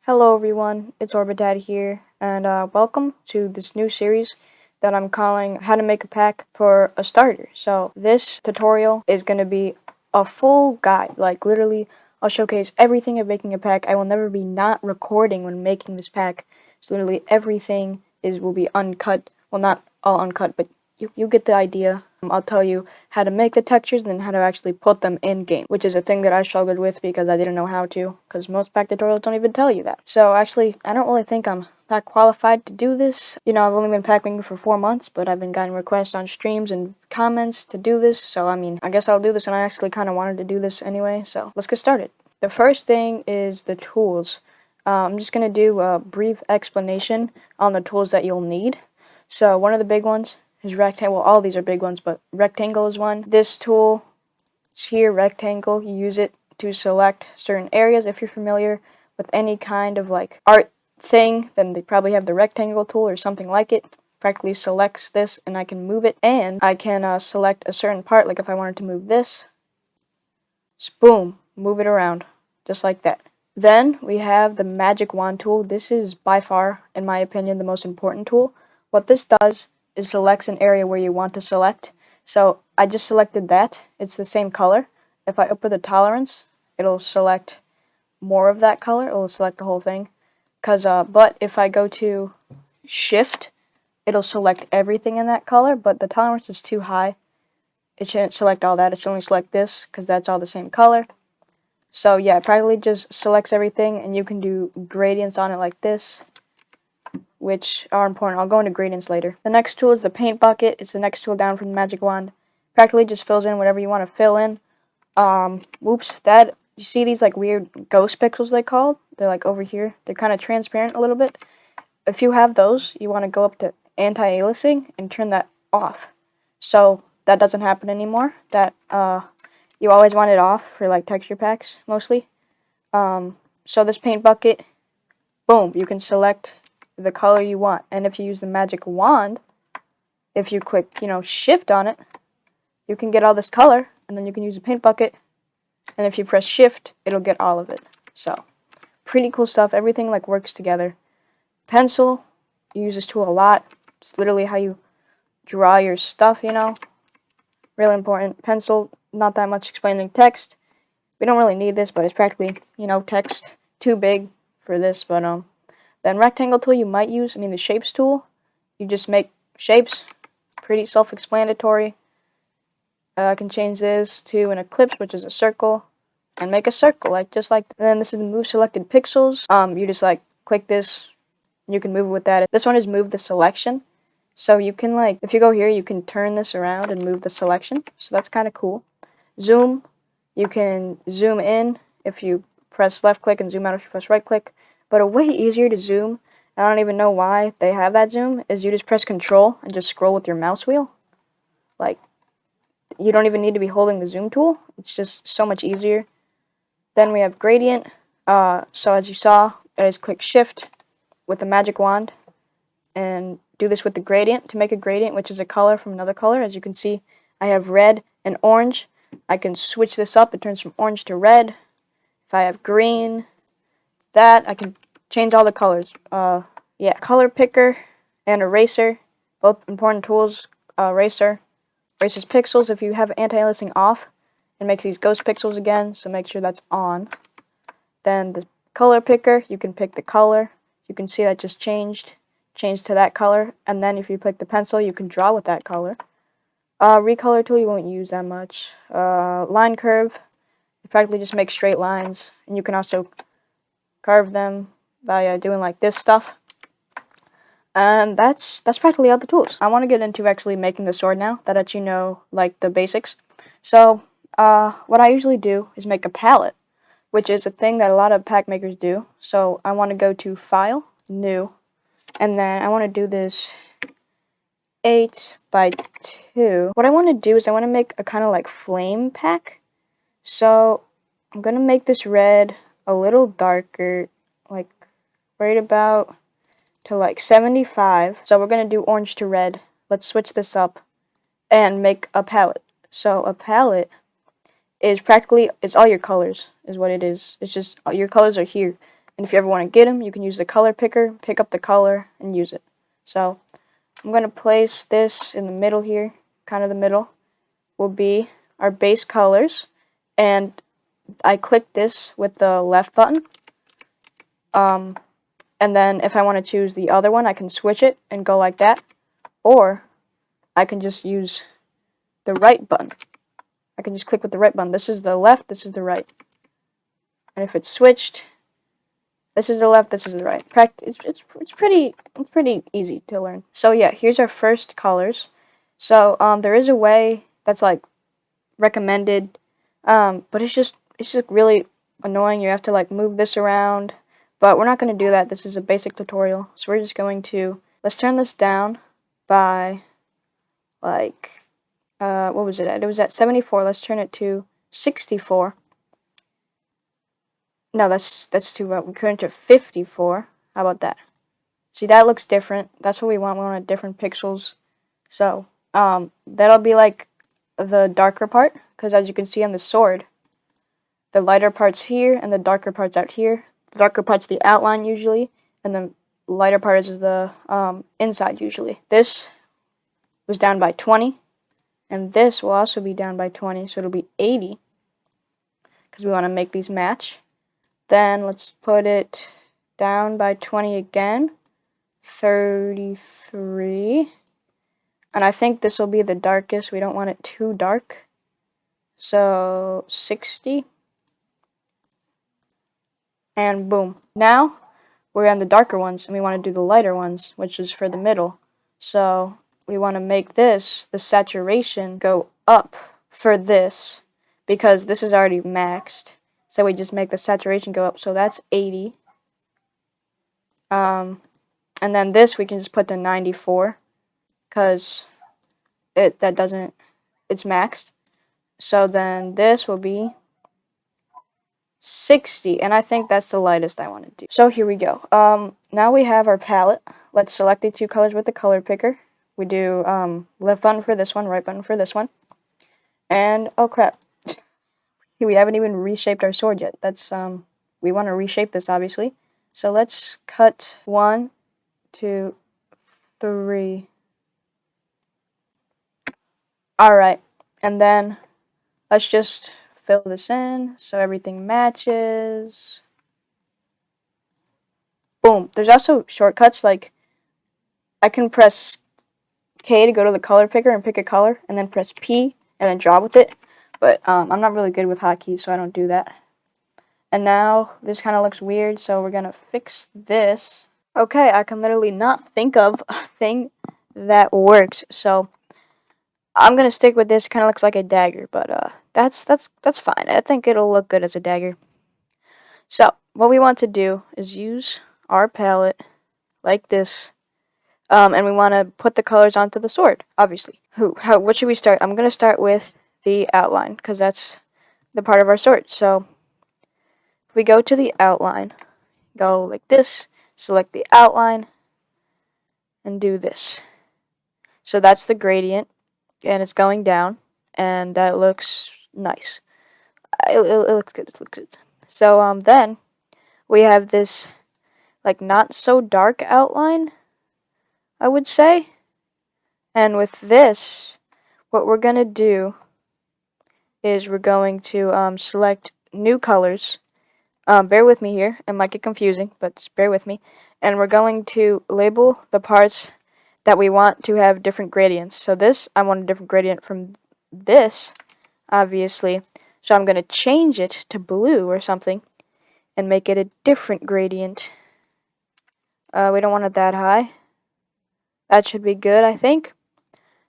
Hello everyone, it's Orbitad here, and welcome to this new series that I'm calling How to Make a Pack for a Starter. So this tutorial is going to be a full guide, like literally I'll showcase everything of making a pack. I will never be not recording when making this pack, so literally everything will be uncut, well not all uncut, but you get the idea. I'll tell you how to make the textures and then how to actually put them in game, which is a thing that I struggled with because I didn't know how to, because most pack tutorials don't even tell you that. So actually, I don't really think I'm pack qualified to do this. You know, I've only been pack making for 4 months, but I've been getting requests on streams and comments to do this, so I mean, I guess I'll do this, and I actually kind of wanted to do this anyway, so let's get started. The first thing is the tools. I'm just going to do a brief explanation on the tools that you'll need. So one of the big ones is rectangle. Well, all these are big ones, but rectangle is one. This tool is here, rectangle. You use it to select certain areas. If you're familiar with any kind of like art thing, then they probably have the rectangle tool or something like it. Practically selects this, and I can move it, and I can select a certain part. Like if I wanted to move this, just boom, move it around, just like that. Then we have the magic wand tool. This is by far, in my opinion, the most important tool. What this does is selects an area where you want to select. So I just selected that. It's the same color. If I open the tolerance, it'll select more of that color. It'll select the whole thing. But if I go to shift, it'll select everything in that color, but the tolerance is too high. It shouldn't select all that. It should only select this because that's all the same color. So yeah, it practically just selects everything, and you can do gradients on it like this, which are important. I'll go into gradients later. The next tool is the paint bucket. It's the next tool down from the magic wand. Practically just fills in whatever you want to fill in. You see these like weird ghost pixels they call? They're like over here. They're kind of transparent a little bit. If you have those, you want to go up to anti-aliasing and turn that off. So that doesn't happen anymore. You always want it off for like texture packs mostly. So this paint bucket, boom, you can select the color you want. And if you use the magic wand, if you click, shift on it, you can get all this color, and then you can use the paint bucket, and if you press shift, it'll get all of it. So pretty cool stuff. Everything like works together. Pencil, you use this tool a lot. It's literally how you draw your stuff, Really important. Pencil, not that much explaining text. We don't really need this, but it's practically, text too big for this. But then rectangle tool you might use. The shapes tool. You just make shapes. Pretty self-explanatory. I can change this to an ellipse, which is a circle, and make a circle, just like that. And then this is the move selected pixels. You just click this. You can move it with that. This one is move the selection. So you can if you go here, you can turn this around and move the selection. So that's kind of cool. Zoom. You can zoom in if you press left click, and zoom out if you press right click. But a way easier to zoom, I don't even know why they have that zoom, is you just press control and just scroll with your mouse wheel. You don't even need to be holding the zoom tool. It's just so much easier. Then we have gradient. So as you saw, I just click shift with the magic wand and do this with the gradient to make a gradient, which is a color from another color. As you can see, I have red and orange. I can switch this up. It turns from orange to red. If I have green, I can change all the colors. Color picker and eraser, both important tools. Eraser erases pixels. If you have anti-aliasing off, it makes these ghost pixels again, so make sure that's on. Then the color picker, you can pick the color. You can see that just changed to that color, and then if you pick the pencil, you can draw with that color. Recolor tool you won't use that much. Line curve, you practically just make straight lines, and you can also carve them by doing like this stuff. And that's practically all the tools. I want to get into actually making the sword now, that you know the basics. So what I usually do is make a palette, which is a thing that a lot of pack makers do. So I want to go to File, New, and then I want to do this 8x2. What I want to do is I want to make a kind of flame pack. So I'm going to make this red a little darker, right about to 75. So we're going to do orange to red. Let's switch this up and make a palette. So a palette is it's all your colors is what it is. It's just your colors are here. And if you ever want to get them, you can use the color picker, pick up the color, and use it. So I'm going to place this in the middle here, kind of the middle, will be our base colors. And I click this with the left button. And then if I want to choose the other one, I can switch it and go like that. Or I can just use the right button. I can just click with the right button. This is the left, this is the right. And if it's switched, this is the left, this is the right. It's pretty easy to learn. So yeah, here's our first colors. So there is a way that's like recommended, but it's just really annoying. You have to like move this around, but we're not going to do that. This is a basic tutorial, so we're just going to, let's turn this down by like what was it at? It was at 74. Let's turn it to 64. No, that's too low. We turn it to 54. How about that? See, that looks different. That's what we want. We want different pixels. So that'll be like the darker part, because as you can see on the sword, the lighter part's here and the darker part's out here. The darker part's the outline usually, and the lighter part is the inside usually. This was down by 20, and this will also be down by 20, so it'll be 80, because we want to make these match. Then let's put it down by 20 again, 33, and I think this will be the darkest. We don't want it too dark, so 60, and boom. Now we're on the darker ones, and we want to do the lighter ones, which is for the middle. So we want to make this, the saturation, go up for this, because this is already maxed. So we just make the saturation go up, so that's 80. And then this we can just put to 94, because it's maxed. So then this will be 60, and I think that's the lightest I want to do. So here we go. Now we have our palette. Let's select the two colors with the color picker. We do left button for this one, right button for this one. And oh crap. We haven't even reshaped our sword yet. That's we want to reshape this obviously. So let's cut 1, 2, 3. Alright. And then let's just fill this in so everything matches. Boom. There's also shortcuts, like I can press K to go to the color picker and pick a color, and then press P and then draw with it. But I'm not really good with hotkeys, so I don't do that. And now this kind of looks weird, so we're gonna fix this. Okay, I can literally not think of a thing that works, so I'm gonna stick with this. Kind of looks like a dagger, but that's fine. I think it'll look good as a dagger. So what we want to do is use our palette like this, and we want to put the colors onto the sword. Obviously, what should we start? I'm gonna start with the outline, because that's the part of our sword. So if we go to the outline, go like this, select the outline, and do this. So that's the gradient, and it's going down, and that looks nice. It looks good. It looks good. So then we have this like not so dark outline, I would say. And with this, what we're gonna do is we're going to select new colors. Bear with me here. It might get confusing, but just bear with me. And we're going to label the parts that we want to have different gradients. So this, I want a different gradient from this, obviously. So I'm going to change it to blue or something and make it a different gradient. We don't want it that high. That should be good, I think.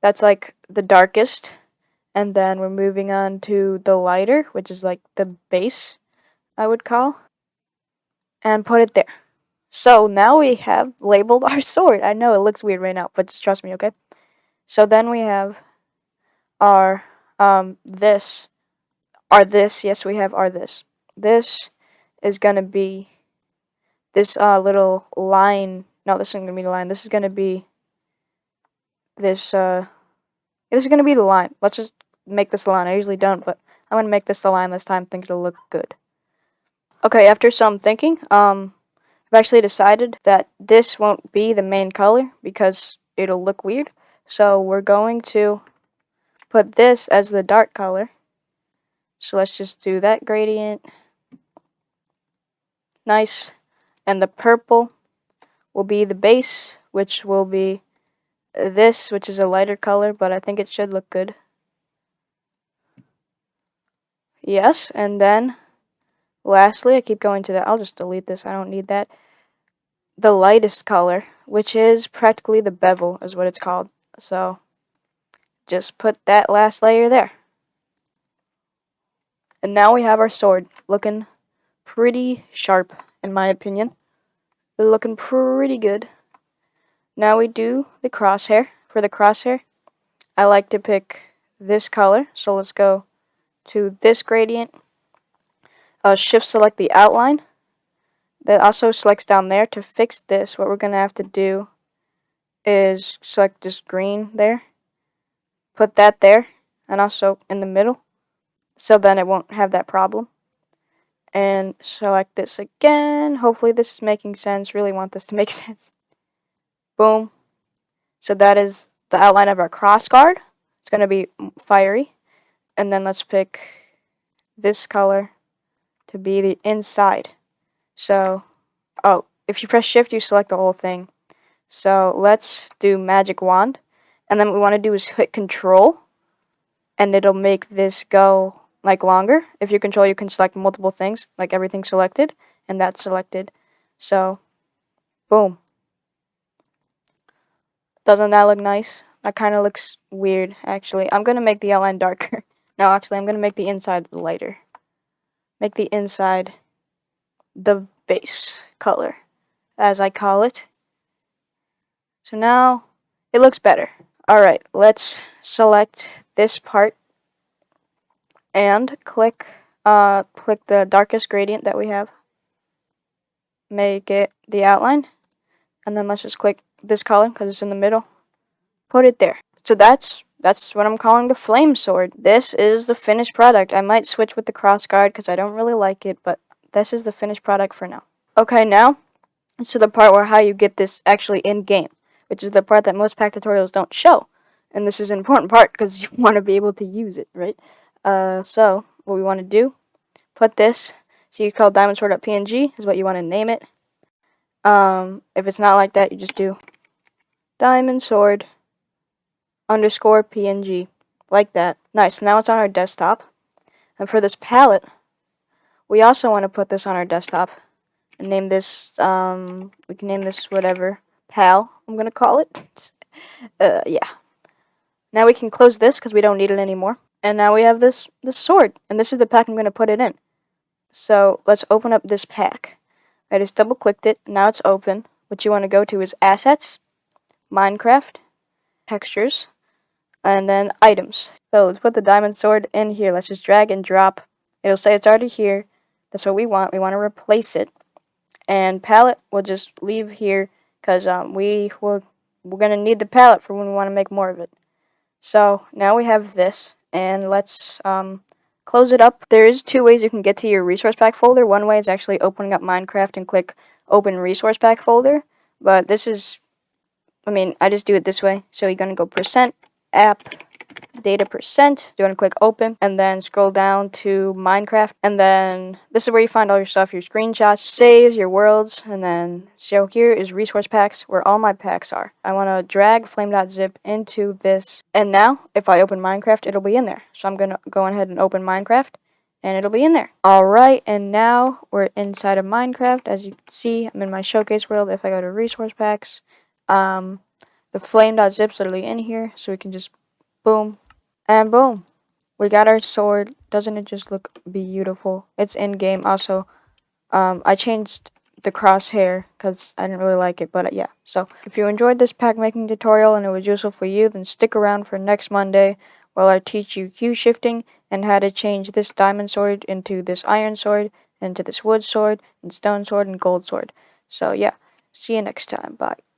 That's like the darkest. And then we're moving on to the lighter, which is like the base, I would call. And put it there. So now we have labeled our sword. I know it looks weird right now, but just trust me, okay? So then we have our this. Yes, we have our this. This is gonna be this little line. No, this isn't gonna be the line. This is gonna be this this is gonna be the line. Let's just make this the line. I usually don't, but I'm gonna make this the line this time. I think it'll look good. Okay, after some thinking, I've actually decided that this won't be the main color because it'll look weird. So we're going to put this as the dark color. So let's just do that gradient. Nice. And the purple will be the base, which will be this, which is a lighter color, but I think it should look good. Yes, and then lastly, I keep going to that. I'll just delete this. I don't need that. The lightest color, which is practically the bevel, is what it's called. So just put that last layer there. And now we have our sword looking pretty sharp, in my opinion. They're looking pretty good. Now we do the crosshair. For the crosshair, I like to pick this color. So let's go to this gradient. Shift select the outline. That also selects down there. To fix this, what we're going to have to do is select this green there. Put that there, and also in the middle, so then it won't have that problem. And select this again. Hopefully this is making sense. Really want this to make sense. Boom. So that is the outline of our cross guard. It's going to be fiery. And then let's pick this color to be the inside. So, oh, if you press shift, you select the whole thing. So let's do magic wand. And then what we want to do is hit control. And it'll make this go like longer. If you control, you can select multiple things, like everything selected, and that's selected. So, boom. Doesn't that look nice? That kind of looks weird, actually. I'm going to make the outline darker. No, actually, I'm going to make the inside lighter. Make the inside the base color, as I call it. So now, it looks better. Alright, let's select this part and click the darkest gradient that we have. Make it the outline. And then let's just click this color because it's in the middle. Put it there. So that's what I'm calling the flame sword. This is the finished product. I might switch with the cross guard because I don't really like it, but this is the finished product for now. Okay, now it's to the part where how you get this actually in game, which is the part that most pack tutorials don't show. And this is an important part because you want to be able to use it, right? So what we want to do, put this. So you call diamondsword.png is what you want to name it. If it's not like that, you just do diamondsword underscore png, like that. Nice. Now it's on our desktop. And for this palette, we also want to put this on our desktop and name this. We can name this whatever pal. I'm gonna call it. Yeah. Now we can close this because we don't need it anymore. And now we have this sword, and this is the pack I'm gonna put it in. So let's open up this pack. I just double clicked it. Now it's open. What you want to go to is Assets, Minecraft, Textures, and then Items. So let's put the diamond sword in here. Let's just drag and drop. It'll say it's already here. That's what we want. We want to replace it. And palette we'll just leave here because we're gonna need the palette for when we want to make more of it. So now we have this, and let's close it up. There is two ways you can get to your resource pack folder. One way is actually opening up Minecraft and click open resource pack folder. But this is, I just do it this way. So you're going to go %app data %. You want to click open and then scroll down to Minecraft. And then this is where you find all your stuff, your screenshots, saves, your worlds. And then so here is resource packs where all my packs are. I want to drag flame.zip into this. And now if I open Minecraft, it'll be in there. So I'm going to go ahead and open Minecraft and it'll be in there. Alright, and now we're inside of Minecraft. As you can see, I'm in my showcase world. If I go to resource packs, the flame.zip's literally in here. So we can just boom. And boom, we got our sword. Doesn't it just look beautiful? It's in game. Also, I changed the crosshair because I didn't really like it, but yeah. So if you enjoyed this pack making tutorial and it was useful for you, then stick around for next Monday while I teach you Q shifting and how to change this diamond sword into this iron sword, into this wood sword, and stone sword, and gold sword. So yeah, see you next time. Bye.